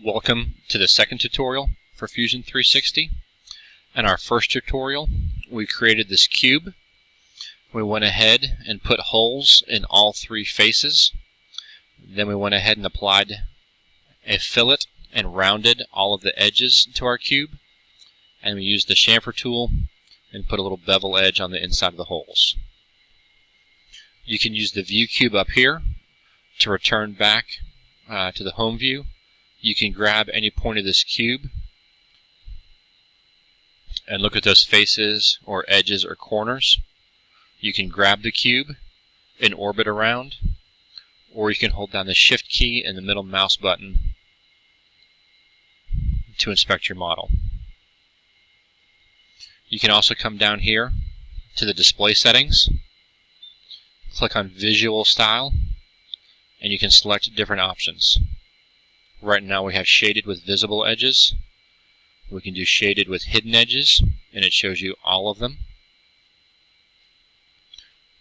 Welcome to the second tutorial for Fusion 360. In our first tutorial, we created this cube. We went ahead and put holes in all three faces. Then we went ahead and applied a fillet and rounded all of the edges to our cube. And we used the chamfer tool and put a little bevel edge on the inside of the holes. You can use the view cube up here to return back to the home view. You can grab any point of this cube and look at those faces or edges or corners. You can grab the cube and orbit around, or you can hold down the Shift key and the middle mouse button to inspect your model. You can also come down here to the display settings, click on Visual Style, and you can select different options. Right now we have shaded with visible edges. We can do shaded with hidden edges, and it shows you all of them.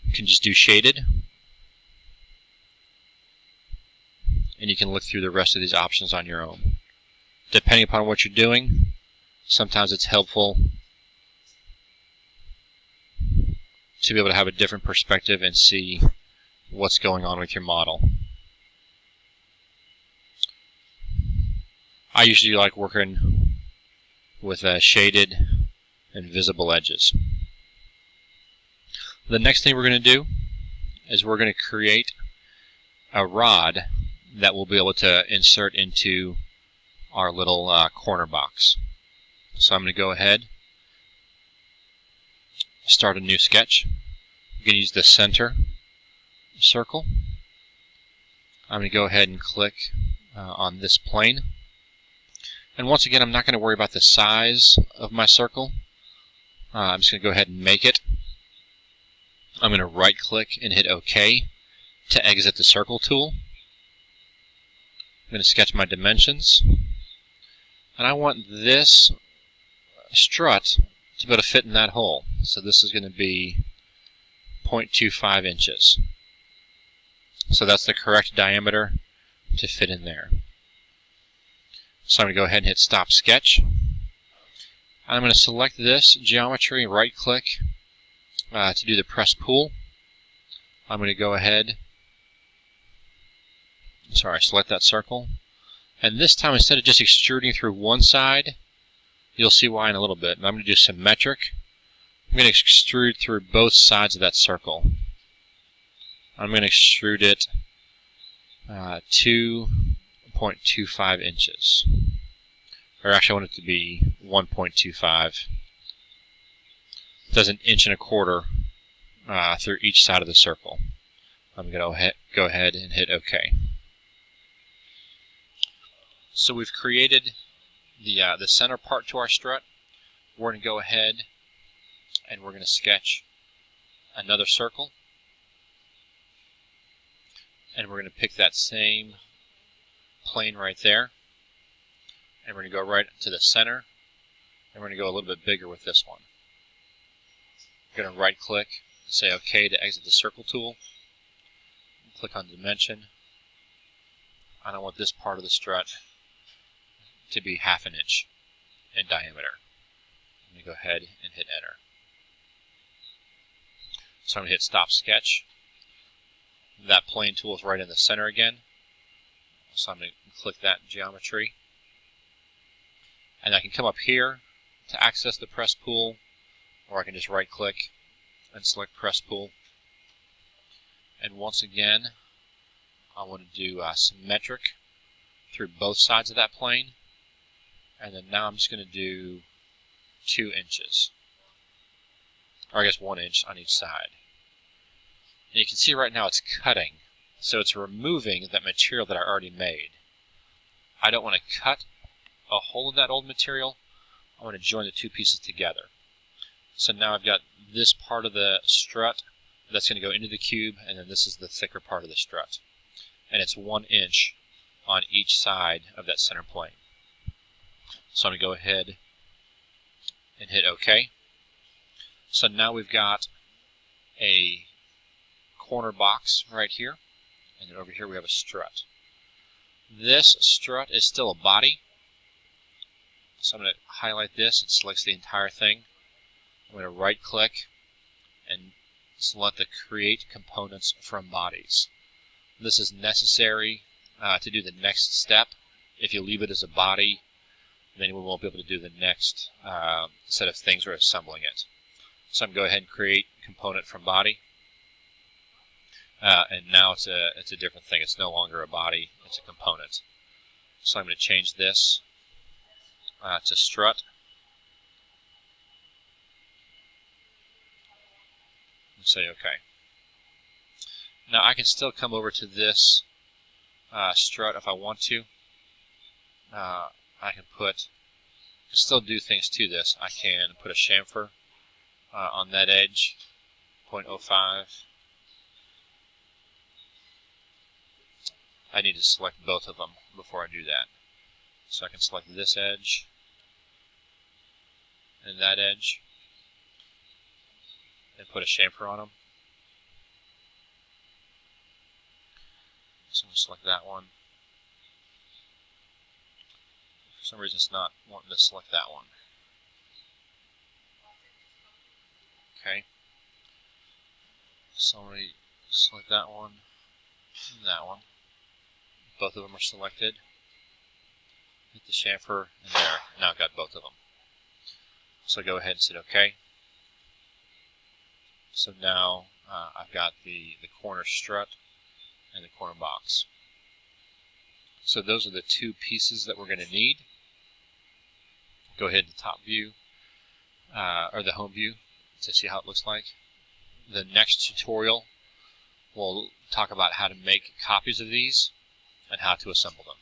You can just do shaded, and you can look through the rest of these options on your own. Depending upon what you're doing, sometimes it's helpful to be able to have a different perspective and see what's going on with your model. I usually like working with shaded and visible edges. The next thing we're going to do is we're going to create a rod that we'll be able to insert into our little corner box. So I'm going to go ahead, start a new sketch. I'm going to use the center circle. I'm going to go ahead and click on this plane. And once again, I'm not going to worry about the size of my circle. I'm just going to go ahead and make it. I'm going to right click and hit OK to exit the circle tool. I'm going to sketch my dimensions. And I want this strut to be able to fit in that hole. So this is going to be 0.25 inches. So that's the correct diameter to fit in there. So I'm going to go ahead and hit Stop Sketch. I'm going to select this geometry, right click to do the press pull. I'm going to go ahead, select that circle. And this time, instead of just extruding through one side, you'll see why in a little bit. I'm going to do symmetric. I'm going to extrude through both sides of that circle. I'm going to extrude it 2.25 inches. Or actually, I want it to be 1.25. It does 1.25 inches through each side of the circle. I'm going to go ahead and hit OK. So we've created the center part to our strut. We're going to go ahead and we're going to sketch another circle. And we're going to pick that same plane right there. And we're going to go right to the center. And we're going to go a little bit bigger with this one. We're going to right click and say OK to exit the circle tool. Click on Dimension. And I want this part of the strut to be 1/2 inch in diameter. I'm going to go ahead and hit Enter. So I'm going to hit Stop Sketch. That plane tool is right in the center again. So I'm going to click that geometry. And I can come up here to access the press pull, or I can just right click and select press pull. And once again, I want to do symmetric through both sides of that plane. And then now I'm just going to do 2 inches. Or I guess 1 inch on each side. And you can see right now it's cutting. So it's removing that material that I already made. I don't want to cut a hole in that old material. I want to join the two pieces together. So now I've got this part of the strut that's going to go into the cube, and then this is the thicker part of the strut. And it's 1 inch on each side of that center plane. So I'm going to go ahead and hit OK. So now we've got a corner box right here, and then over here we have a strut. This strut is still a body, so I'm going to highlight this. It selects the entire thing. I'm going to right click and select the Create Components from Bodies. This is necessary to do the next step. If you leave it as a body, then we won't be able to do the next set of things we're assembling it. So I'm going to go ahead and create component from body. And now it's a different thing. It's no longer a body, it's a component. So I'm going to change this to strut. And say OK. Now I can still come over to this strut if I want to. I can still do things to this. I can put a chamfer on that edge, 0.05. I need to select both of them before I do that. So I can select this edge and that edge and put a chamfer on them. So I'm going to select that one. For some reason it's not wanting to select that one. Okay. So I'm going to select that one and that one. Both of them are selected. Hit the chamfer and there. Now I've got both of them. So go ahead and say OK. So now I've got the corner strut and the corner box. So those are the two pieces that we're going to need. Go ahead to top view, or the home view, to see how it looks like. The next tutorial will talk about how to make copies of these and how to assemble them.